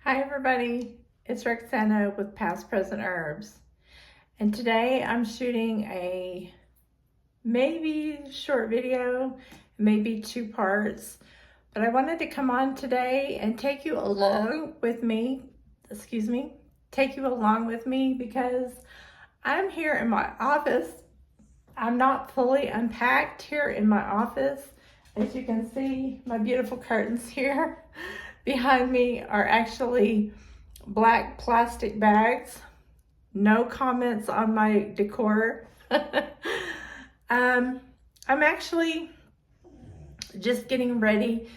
Hi everybody, it's Roxana with Past Present Herbs, and today I'm shooting a maybe short video, maybe two parts, but I wanted to come on today and take you along with me, because I'm here in my office. I'm not fully unpacked here in my office. As you can see, my beautiful curtains here behind me are actually black plastic bags. No comments on my decor. I'm actually just getting ready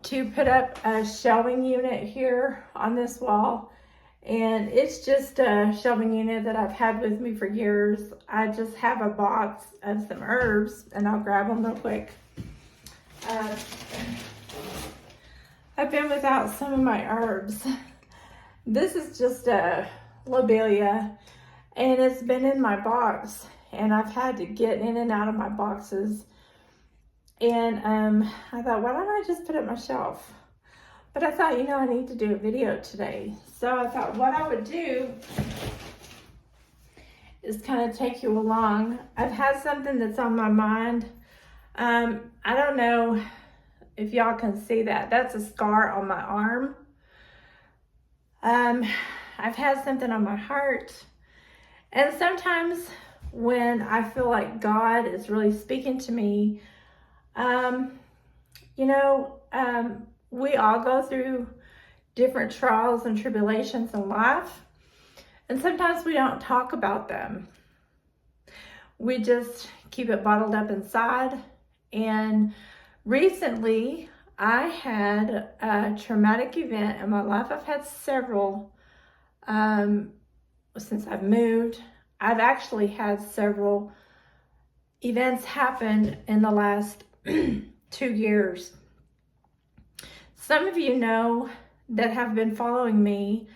to put up a shelving unit here on this wall. And it's just a shelving unit that I've had with me for years. I just have a box of some herbs and I'll grab them real quick. I've been without some of my herbs. This is just a lobelia and it's been in my box and I've had to get in and out of my boxes. And I thought, why don't I just put it on my shelf? But I thought, I need to do a video today. So I thought what I would do is kind of take you along. I've had something that's on my mind. I don't know if y'all can see that. That's a scar on my arm. I've had something on my heart. And sometimes when I feel like God is really speaking to me, we all go through different trials and tribulations in life. And sometimes we don't talk about them. We just keep it bottled up inside. And recently, I had a traumatic event in my life. I've had several since I've moved. I've actually had several events happen in the last 2 years. Some of you that have been following me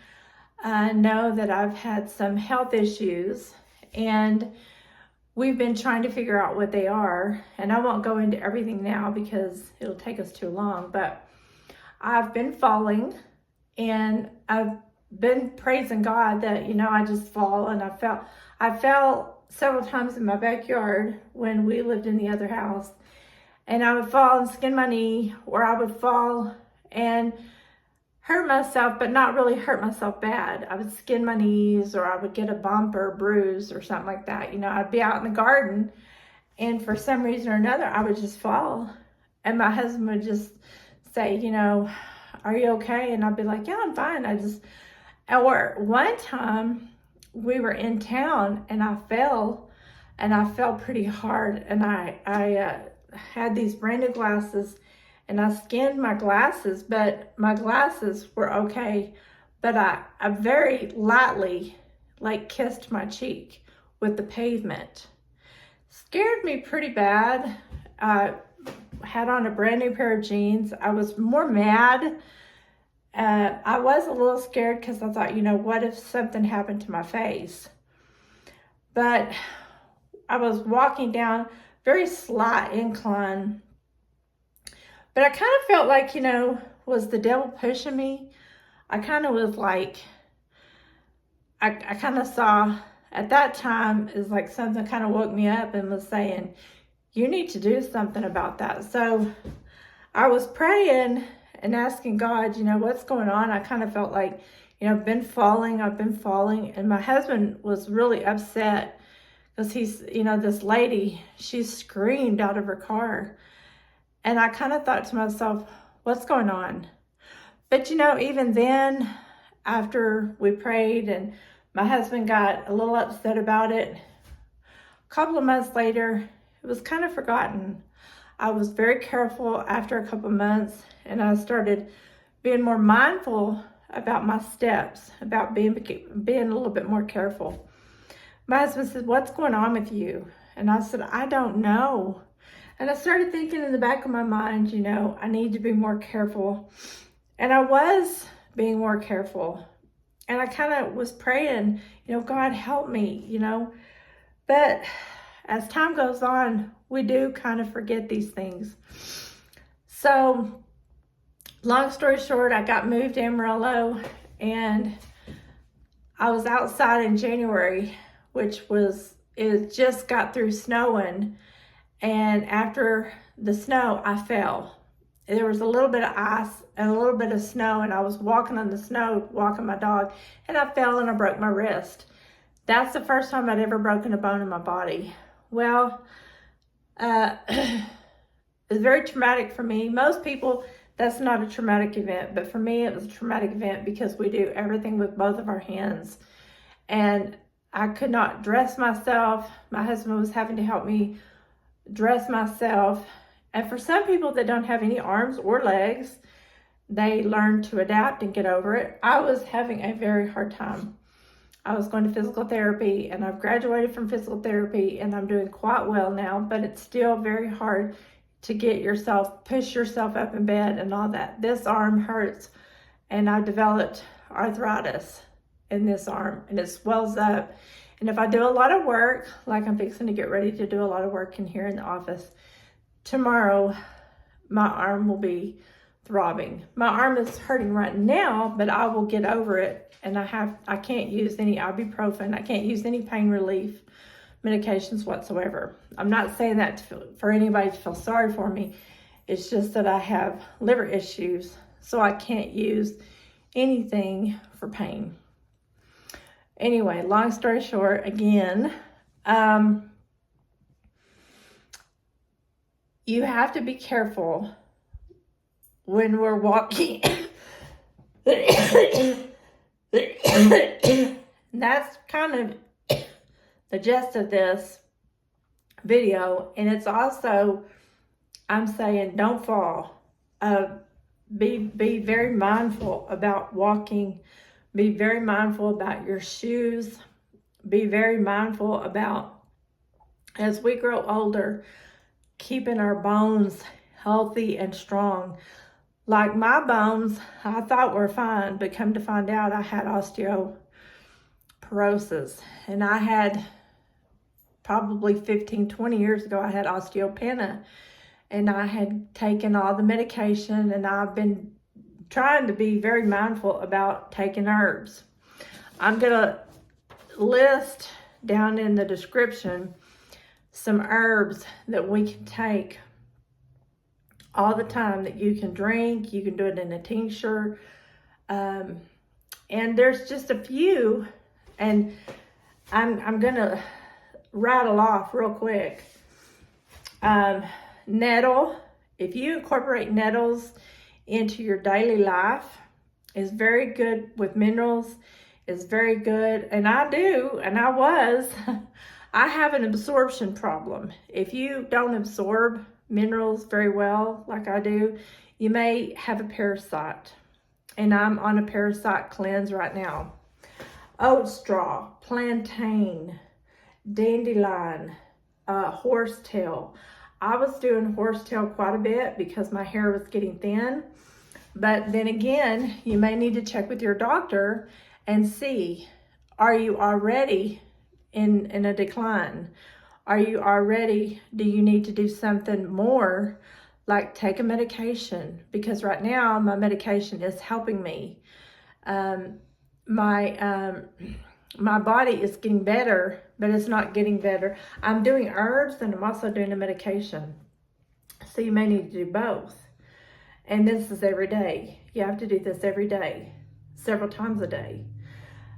know that I've had some health issues, and we've been trying to figure out what they are. And I won't go into everything now because it'll take us too long, but I've been falling and I've been praising God that, I just fall. And I fell several times in my backyard when we lived in the other house, and I would fall and skin my knee, or I would fall and hurt myself, but not really hurt myself bad. I would skin my knees, or I would get a bump or a bruise or something like that. I'd be out in the garden, and for some reason or another, I would just fall. And my husband would just say, are you okay? And I'd be like, yeah, I'm fine. Or one time we were in town and I fell pretty hard. And I had these brand new glasses, and I skinned my glasses, but my glasses were okay. But I very lightly kissed my cheek with the pavement. Scared me pretty bad. I had on a brand new pair of jeans. I was more mad. I was a little scared because I thought, what if something happened to my face? But I was walking down very slight incline. But I kind of felt like, was the devil pushing me? I kind of was like, I kind of saw at that time is like something kind of woke me up and was saying, you need to do something about that. So I was praying and asking God, what's going on? I kind of felt like, I've been falling. And my husband was really upset because he's, this lady, she screamed out of her car. And I kind of thought to myself, what's going on? But even then, after we prayed and my husband got a little upset about it, a couple of months later, it was kind of forgotten. I was very careful after a couple of months, and I started being more mindful about my steps, about being a little bit more careful. My husband said, what's going on with you? And I said, I don't know. And I started thinking in the back of my mind, I need to be more careful. And I was being more careful. And I kind of was praying, God help me, But as time goes on, we do kind of forget these things. So long story short, I got moved to Amarillo and I was outside in January, it just got through snowing, and after the snow, I fell. There was a little bit of ice and a little bit of snow, and I was walking on the snow, walking my dog, and I fell and I broke my wrist. That's the first time I'd ever broken a bone in my body. Well, it's very traumatic for me. Most people, that's not a traumatic event, but for me, it was a traumatic event because we do everything with both of our hands. And I could not dress myself. My husband was having to help me dress myself. And for some people that don't have any arms or legs, they learn to adapt and get over it. I was having a very hard time. I was going to physical therapy, and I've graduated from physical therapy, and I'm doing quite well now, but it's still very hard to push yourself up in bed and all that. This arm hurts, and I developed arthritis in this arm, and it swells up. And if I do a lot of work, like I'm fixing to get ready to do a lot of work in here in the office, tomorrow my arm will be throbbing. My arm is hurting right now, but I will get over it. And I can't use any ibuprofen. I can't use any pain relief medications whatsoever. I'm not saying that for anybody to feel sorry for me. It's just that I have liver issues, so I can't use anything for pain. Anyway, long story short, again, you have to be careful when we're walking. That's kind of the gist of this video. And it's also, I'm saying, don't fall. Be very mindful about walking. Be very mindful about your shoes. Be very mindful about, as we grow older, keeping our bones healthy and strong. Like my bones, I thought were fine, but come to find out I had osteoporosis. And I had, probably 15, 20 years ago, I had osteopenia. And I had taken all the medication, and I've been trying to be very mindful about taking herbs. I'm going to list down in the description some herbs that we can take all the time that you can drink. You can do it in a tincture. And there's just a few, and I'm going to rattle off real quick. Nettle. If you incorporate nettles into your daily life, is very good with minerals. Is very good. And I do, and I was, I have an absorption problem. If you don't absorb minerals very well, like I do, you may have a parasite. And I'm on a parasite cleanse right now. Oat straw, plantain, dandelion, horsetail. I was doing horsetail quite a bit because my hair was getting thin. But then again, you may need to check with your doctor and see, are you already in a decline? Are you already, do you need to do something more, like take a medication? Because right now my medication is helping me. My body is getting better, but it's not getting better. I'm doing herbs, and I'm also doing a medication. So you may need to do both. And this is every day. You have to do this every day, several times a day.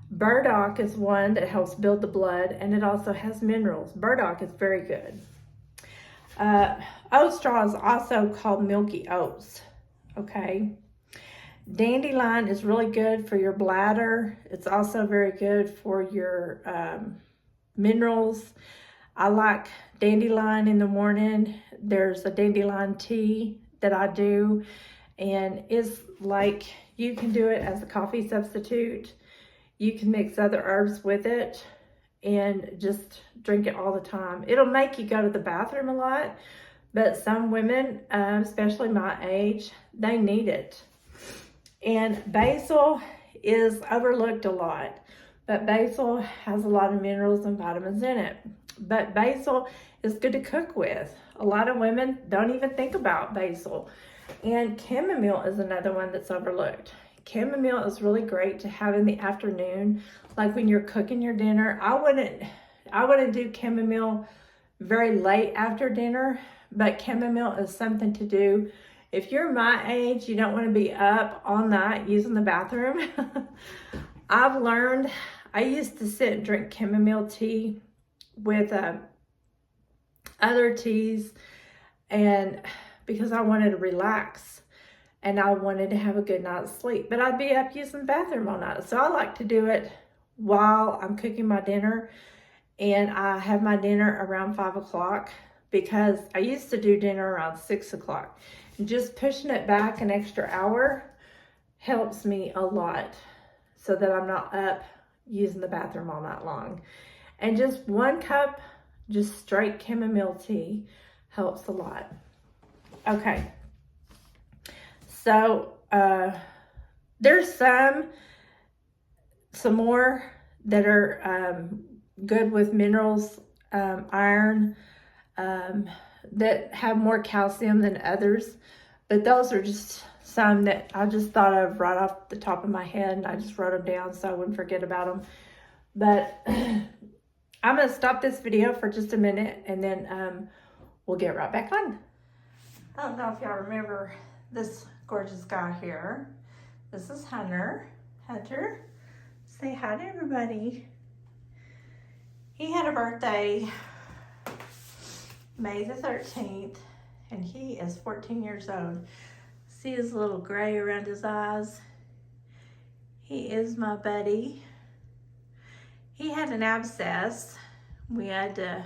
Burdock is one that helps build the blood, and it also has minerals. Burdock is very good. Oat straw is also called milky oats, okay? Dandelion is really good for your bladder. It's also very good for your minerals. I like dandelion in the morning. There's a dandelion tea that I do, and it's like, you can do it as a coffee substitute. You can mix other herbs with it and just drink it all the time. It'll make you go to the bathroom a lot, but some women, especially my age, they need it. And basil is overlooked a lot, but basil has a lot of minerals and vitamins in it. But basil is good to cook with. A lot of women don't even think about basil. And chamomile is another one that's overlooked. chamomile is really great to have in the afternoon, like when you're cooking your dinner. I wouldn't do chamomile very late after dinner, but chamomile is something to do. If you're my age, you don't want to be up all night using the bathroom. I've learned, I used to sit and drink chamomile tea with other teas, and because I wanted to relax and I wanted to have a good night's sleep, but I'd be up using the bathroom all night. So I like to do it while I'm cooking my dinner, and I have my dinner around 5 o'clock, because I used to do dinner around 6 o'clock. And just pushing it back an extra hour helps me a lot, so that I'm not up using the bathroom all night long. And just 1 cup, just straight chamomile tea helps a lot. Okay. So, there's some more that are good with minerals, iron, that have more calcium than others. But those are just some that I just thought of right off the top of my head, and I just wrote them down so I wouldn't forget about them. But I'm going to stop this video for just a minute, and then we'll get right back on. I don't know if y'all remember this gorgeous guy here. This is Hunter. Hunter, say hi to everybody. He had a birthday May the 13th, and he is 14 years old. See his little gray around his eyes? He is my buddy. He had an abscess. We had to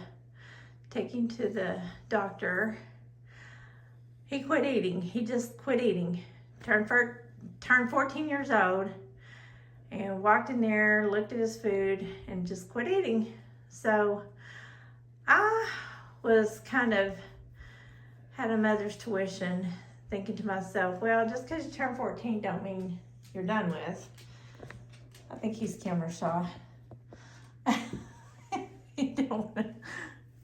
take him to the doctor. He quit eating. He just quit eating. Turned 14 years old and walked in there, looked at his food, and just quit eating. So I was kind of had a mother's tuition, thinking to myself, well, just because you turn 14 don't mean you're done with. I think he's camera shy.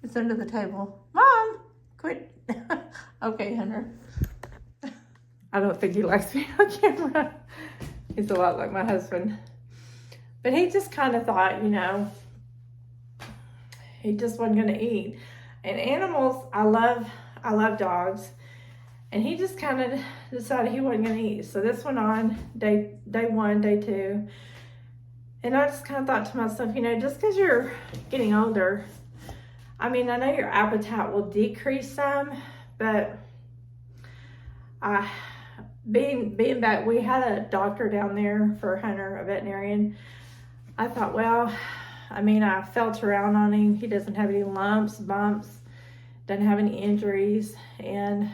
It's under the table. Mom, quit. Okay, Hunter. I don't think he likes me on camera. He's a lot like my husband. But he just kind of thought, you know, he just wasn't going to eat. And animals, I love dogs. And he just kind of decided he wasn't going to eat. So this went on day 1, day 2. And I just kind of thought to myself, you know, just because you're getting older, I mean, I know your appetite will decrease some, but being back, we had a doctor down there for Hunter, a veterinarian. I thought, well, I mean, I felt around on him. He doesn't have any lumps, bumps, doesn't have any injuries. And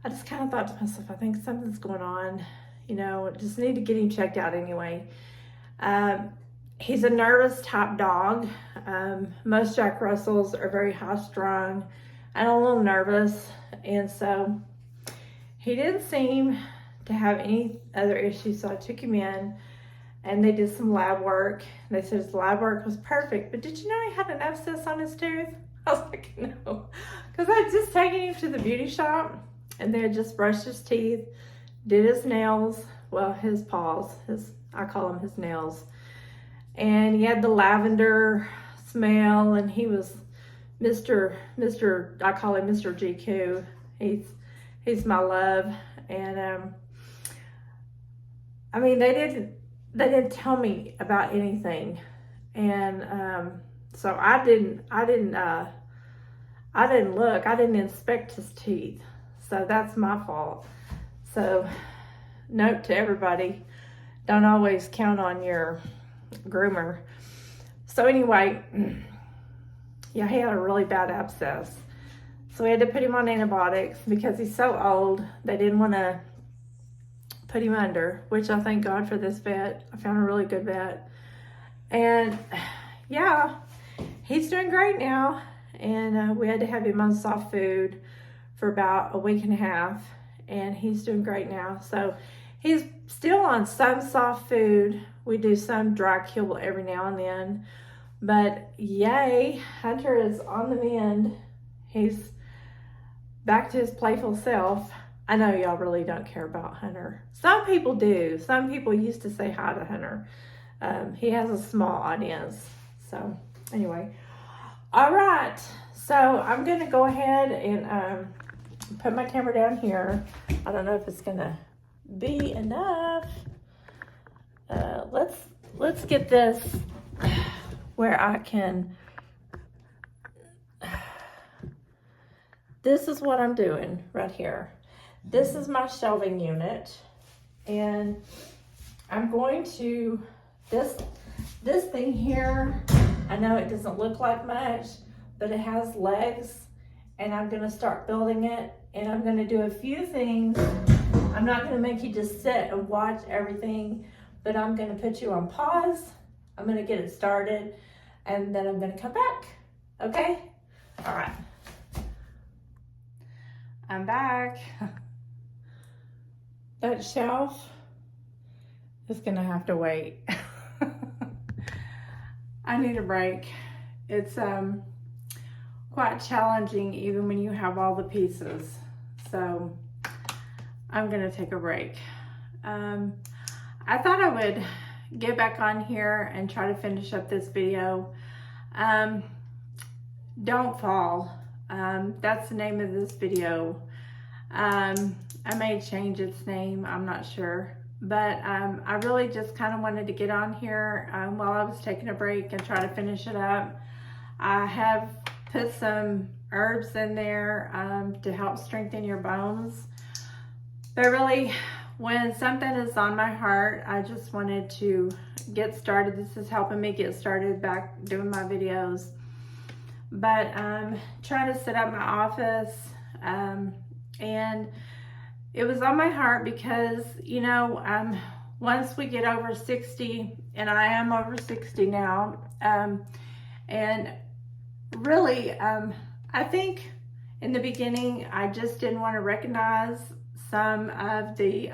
I just kind of thought to myself, I think something's going on. You know, just need to get him checked out anyway. He's a nervous type dog. Most Jack Russells are very high strung and a little nervous. And so he didn't seem to have any other issues. So I took him in and they did some lab work. They said his lab work was perfect. But did you know he had an abscess on his tooth? I was like, no. Because I had just taken him to the beauty shop and they had just brushed his teeth, did his nails, well, his paws, I call them his nails. And he had the lavender smell, and he was Mr. I call him Mr. GQ. He's my love. And I mean, they didn't tell me about anything. And so I didn't look. I didn't inspect his teeth. So that's my fault. So note to everybody, don't always count on your groomer. So anyway, yeah, he had a really bad abscess. So we had to put him on antibiotics because he's so old. They didn't want to put him under, which I thank God for this vet. I found a really good vet. And yeah, he's doing great now. And we had to have him on soft food for about a week and a half. And he's doing great now. So he's still on some soft food. We do some dry kibble every now and then. But yay, Hunter is on the mend. He's back to his playful self. I know y'all really don't care about Hunter. Some people do. Some people used to say hi to Hunter. He has a small audience. So anyway, all right. So I'm going to go ahead and put my camera down here. I don't know if it's going to be enough. Let's get this where I can. This is what I'm doing right here. This is my shelving unit, and I'm going to this thing here. I know it doesn't look like much, but it has legs, and I'm going to start building it, and I'm going to do a few things. I'm not going to make you just sit and watch everything, but I'm going to put you on pause. I'm going to get it started, and then I'm going to come back. Okay? All right. I'm back. That shelf is going to have to wait. I need a break. It's quite challenging even when you have all the pieces. So I'm going to take a break. I thought I would get back on here and try to finish up this video. Don't fall. That's the name of this video. I may change its name, I'm not sure. But I really just kind of wanted to get on here while I was taking a break and try to finish it up. I have put some herbs in there to help strengthen your bones. But really, when something is on my heart, I just wanted to get started. This is helping me get started back doing my videos. But I'm trying to set up my office, and it was on my heart because, you know, once we get over 60, and I am over 60 now, and really, I think in the beginning, I just didn't want to recognize some of the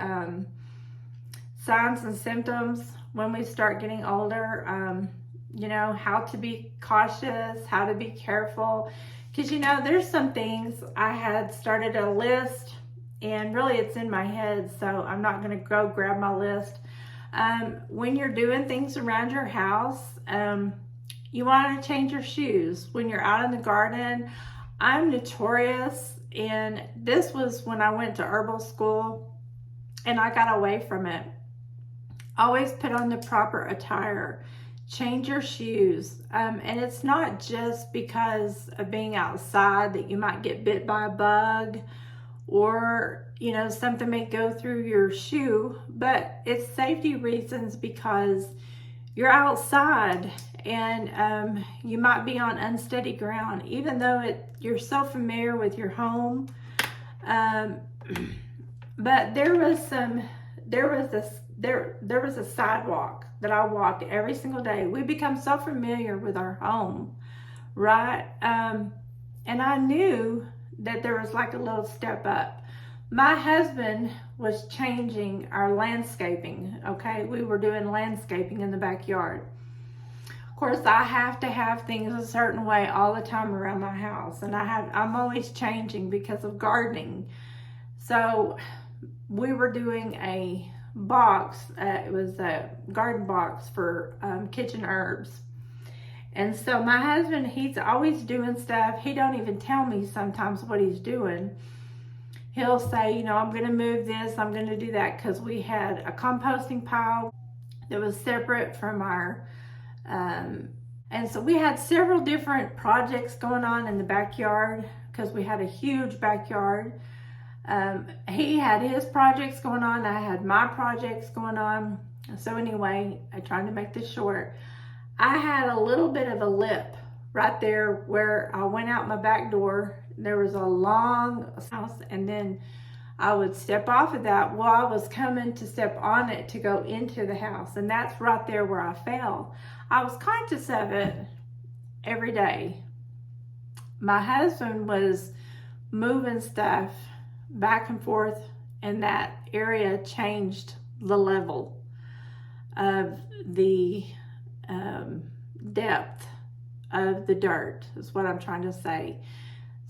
signs and symptoms when we start getting older. You know, how to be cautious, how to be careful. Because, you know, there's some things I had started a list, and really it's in my head, so I'm not going to go grab my list. When you're doing things around your house, you want to change your shoes. When you're out in the garden, I'm notorious, and this was when I went to herbal school, and I got away from it. Always put on the proper attire. Change your shoes. And it's not just because of being outside that you might get bit by a bug, or, you know, something may go through your shoe, but it's safety reasons because you're outside and you might be on unsteady ground, even though you're so familiar with your home. But there was a sidewalk that I walked every single day. We become so familiar with our home, right? And I knew that there was like a little step up. My husband was changing our landscaping, okay? We were doing landscaping in the backyard. Of course, I have to have things a certain way all the time around my house, and I'm always changing because of gardening. So we were doing a box. It was a garden box for kitchen herbs. And so my husband, he's always doing stuff. He don't even tell me sometimes what he's doing. He'll say, you know, I'm going to move this, I'm going to do that, because we had a composting pile that was separate from our, and so we had several different projects going on in the backyard because we had a huge backyard. He had his projects going on, I had my projects going on. So anyway, I'm trying to make this short. I had a little bit of a lip right there where I went out my back door. There was a long house, and then I would step off of that while I was coming to step on it to go into the house. And that's right there where I fell. I was conscious of it every day. My husband was moving stuff back and forth, and that area changed the level of the depth of the dirt, is what I'm trying to say.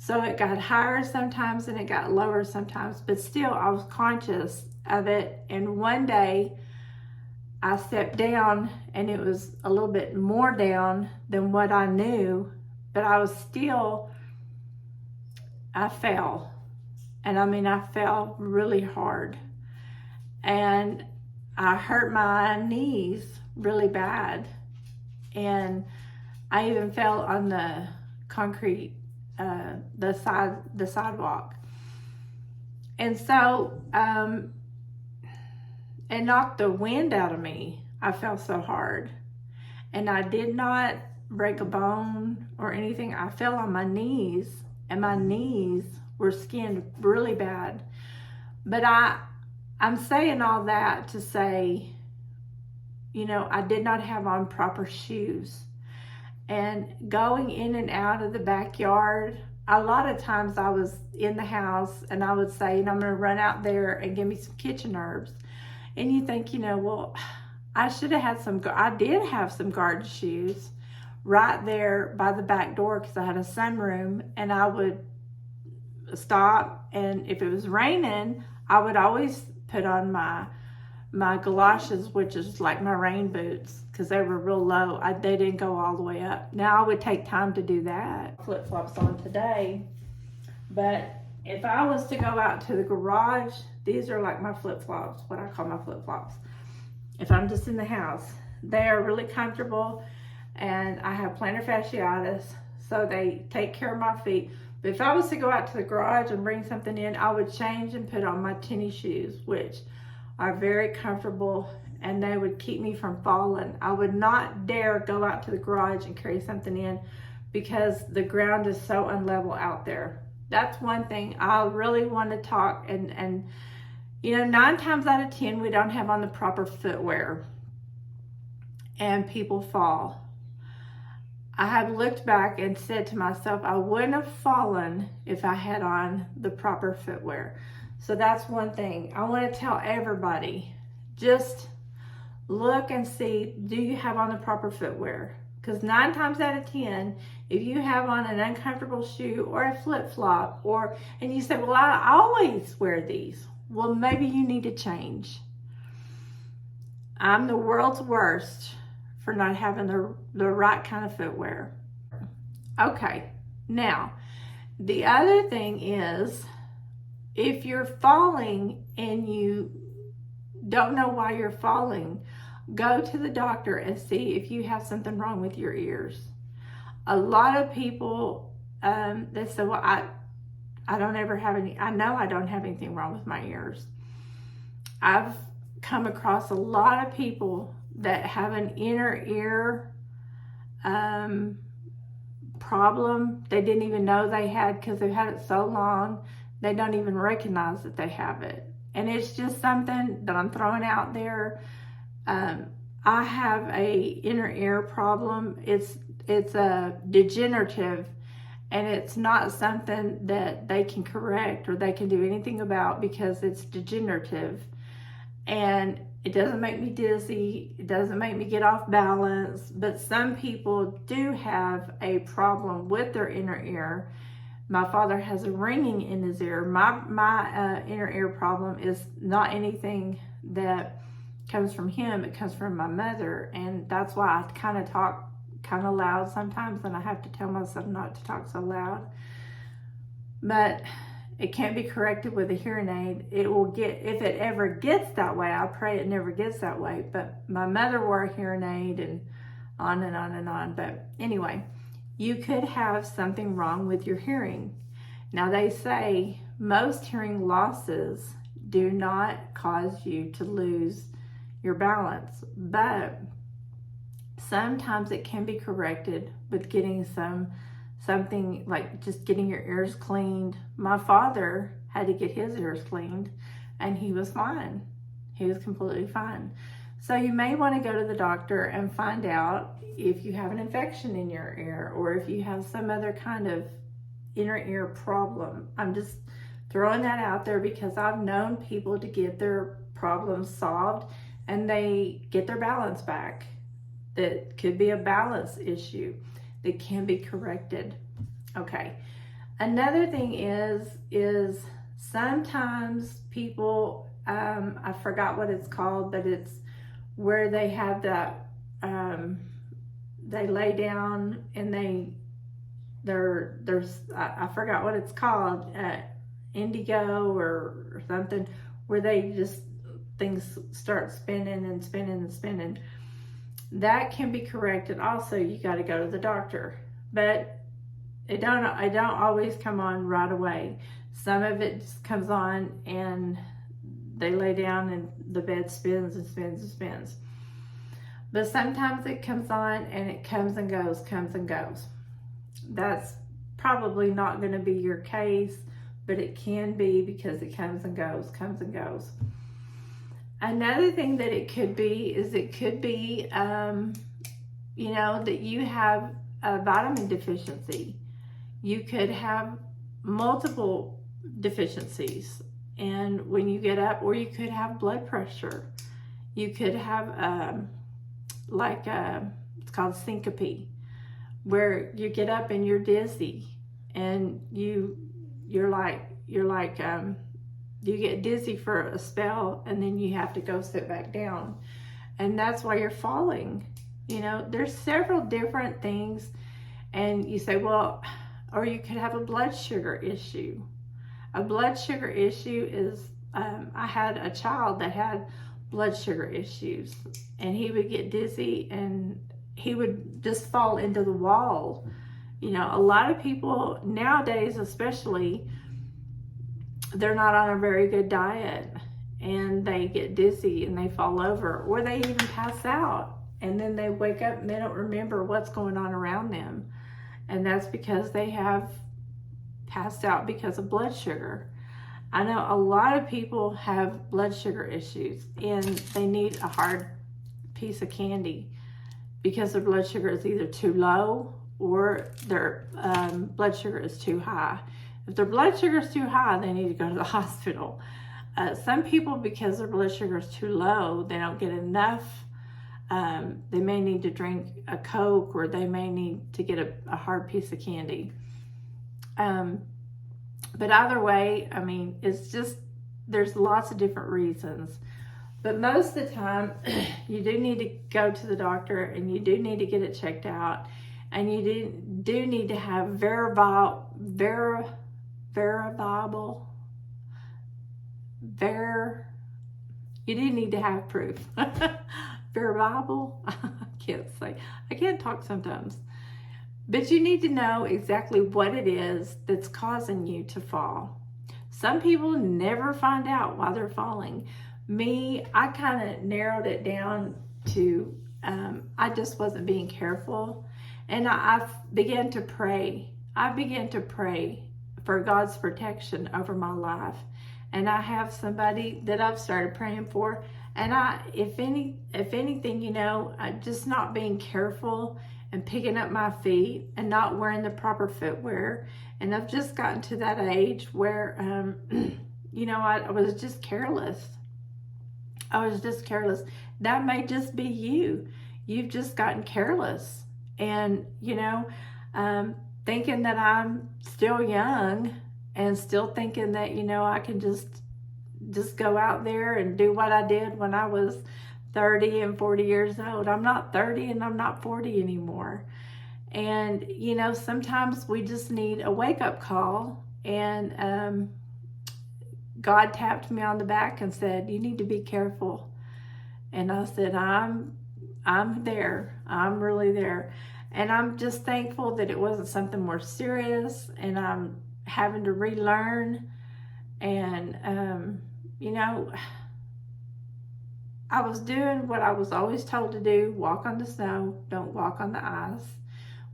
So it got higher sometimes and it got lower sometimes, but still I was conscious of it. And one day I stepped down and it was a little bit more down than what I knew, but I fell. And I mean, I fell really hard. And I hurt my knees really bad. And I even fell on the concrete, the sidewalk. And so, it knocked the wind out of me. I fell so hard. And I did not break a bone or anything. I fell on my knees, and my knees were skinned really bad. But I'm saying all that to say, you know, I did not have on proper shoes. And going in and out of the backyard, a lot of times I was in the house and I would say, you know, I'm going to run out there and give me some kitchen herbs. And you think, you know, well, I should have had I did have some garden shoes right there by the back door because I had a sunroom, and I would stop, and if it was raining, I would always put on my galoshes, which is like my rain boots, because they were real low. They didn't go all the way up. Now I would take time to do that. Flip-flops on today, but if I was to go out to the garage, these are like my flip-flops, what I call my flip-flops. If I'm just in the house, they are really comfortable, and I have plantar fasciitis, so they take care of my feet. But if I was to go out to the garage and bring something in, I would change and put on my tennis shoes, which are very comfortable, and they would keep me from falling. I would not dare go out to the garage and carry something in because the ground is so unlevel out there. That's one thing I really want to talk, and you know, 9 times out of 10, we don't have on the proper footwear, and people fall. I have looked back and said to myself, I wouldn't have fallen if I had on the proper footwear. So that's one thing I want to tell everybody. Just look and see, do you have on the proper footwear? Because 9 times out of 10, if you have on an uncomfortable shoe or a flip-flop, and you say, well, I always wear these. Well, maybe you need to change. I'm the world's worst for not having the right kind of footwear. Okay, now, the other thing is, if you're falling and you don't know why you're falling, go to the doctor and see if you have something wrong with your ears. A lot of people, they say, well, I don't ever have I know I don't have anything wrong with my ears. I've come across a lot of people that have an inner ear problem they didn't even know they had because they've had it so long, they don't even recognize that they have it. And it's just something that I'm throwing out there. I have a inner ear problem. It's a degenerative, and it's not something that they can correct or they can do anything about because it's degenerative. And it doesn't make me dizzy, it doesn't make me get off balance, but some people do have a problem with their inner ear. My father has a ringing in his ear. My inner ear problem is not anything that comes from him, it comes from my mother, and that's why I kind of talk kind of loud sometimes, and I have to tell myself not to talk so loud. But it can't be corrected with a hearing aid. It will get, if it ever gets that way, I pray it never gets that way, but my mother wore a hearing aid, and on and on and on. But anyway, you could have something wrong with your hearing. Now, they say most hearing losses do not cause you to lose your balance, but sometimes it can be corrected with getting something like just getting your ears cleaned. My father had to get his ears cleaned, and he was fine. He was completely fine. So you may want to go to the doctor and find out if you have an infection in your ear or if you have some other kind of inner ear problem. I'm just throwing that out there because I've known people to get their problems solved and they get their balance back. That could be a balance issue that can be corrected. Okay, Another thing is sometimes people, I forgot what it's called, but it's where they have that, they lay down and I forgot what it's called, indigo or something, where they just, things start spinning and spinning and spinning. That can be corrected. Also, you got to go to the doctor, but I don't always come on right away. Some of it just comes on and they lay down and the bed spins and spins and spins. But sometimes it comes on and it comes and goes, comes and goes. That's probably not going to be your case, but it can be, because it comes and goes, comes and goes. Another thing that it could be is that you have a vitamin deficiency. You could have multiple deficiencies, and when you get up, or you could have blood pressure. You could have it's called syncope, where you get up and you're dizzy, and you get dizzy for a spell, and then you have to go sit back down, and that's why you're falling. There's several different things, and you say, well, or you could have a blood sugar issue. A blood sugar issue is, I had a child that had blood sugar issues, and he would get dizzy and he would just fall into the wall. A lot of people nowadays, especially, they're not on a very good diet, and they get dizzy and they fall over, or they even pass out, and then they wake up and they don't remember what's going on around them. And that's because they have passed out because of blood sugar. I know a lot of people have blood sugar issues, and they need a hard piece of candy because their blood sugar is either too low or their blood sugar is too high. If their blood sugar is too high, they need to go to the hospital. Some people, because their blood sugar is too low, they don't get enough. They may need to drink a Coke, or they may need to get a hard piece of candy. But either way, it's just, there's lots of different reasons. But most of the time, you do need to go to the doctor, and you do need to get it checked out. And you do need to have verifiable, you do need to have proof. Verifiable, I can't talk sometimes. But you need to know exactly what it is that's causing you to fall. Some people never find out why they're falling. Me, I kind of narrowed it down to, I just wasn't being careful. And I began to pray. I began to pray for God's protection over my life. And I have somebody that I've started praying for. And if anything, just not being careful and picking up my feet and not wearing the proper footwear. And I've just gotten to that age where, I was just careless. I was just careless. That may just be you. You've just gotten careless. And, thinking that I'm still young, and still thinking that, I can just go out there and do what I did when I was 30 and 40 years old. I'm not 30 and I'm not 40 anymore. And, sometimes we just need a wake-up call. And God tapped me on the back and said, you need to be careful. And I said, I'm there. I'm really there. And I'm just thankful that it wasn't something more serious, and I'm having to relearn. And, I was doing what I was always told to do: walk on the snow, don't walk on the ice,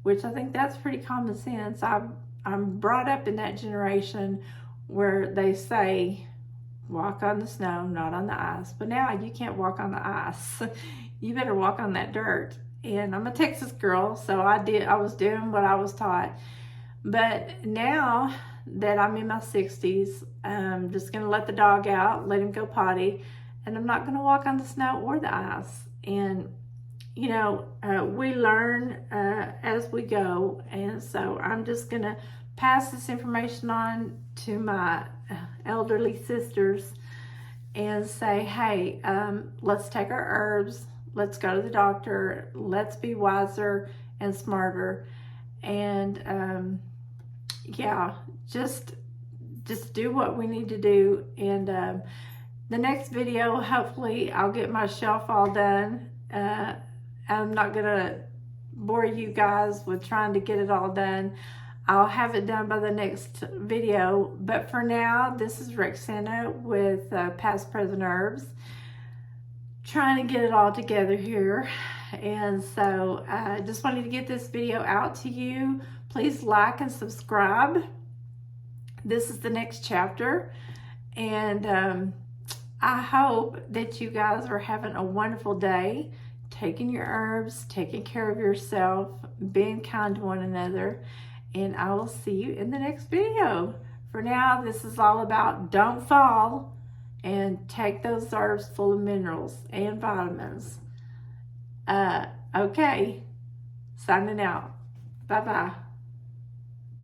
which I think that's pretty common sense. I'm brought up in that generation where they say, walk on the snow, not on the ice. But now you can't walk on the ice. You better walk on that dirt. And I'm a Texas girl, so I was doing what I was taught. But now that I'm in my 60s, I'm just going to let the dog out, let him go potty, and I'm not going to walk on the snow or the ice. And, we learn as we go. And so I'm just going to pass this information on to my elderly sisters and say, hey, let's take our herbs, let's go to the doctor, let's be wiser and smarter, and yeah, just do what we need to do. And the next video, hopefully I'll get my shelf all done. I'm not gonna bore you guys with trying to get it all done. I'll have it done by the next video, but for now, this is Roxana with Past Present Herbs, trying to get it all together here. And so I just wanted to get this video out to you. Please like and subscribe. This is the next chapter, and I hope that you guys are having a wonderful day, taking your herbs, taking care of yourself, being kind to one another, and I will see you in the next video. For now, this is all about don't fall and take those herbs full of minerals and vitamins. Okay, signing out. Bye-bye.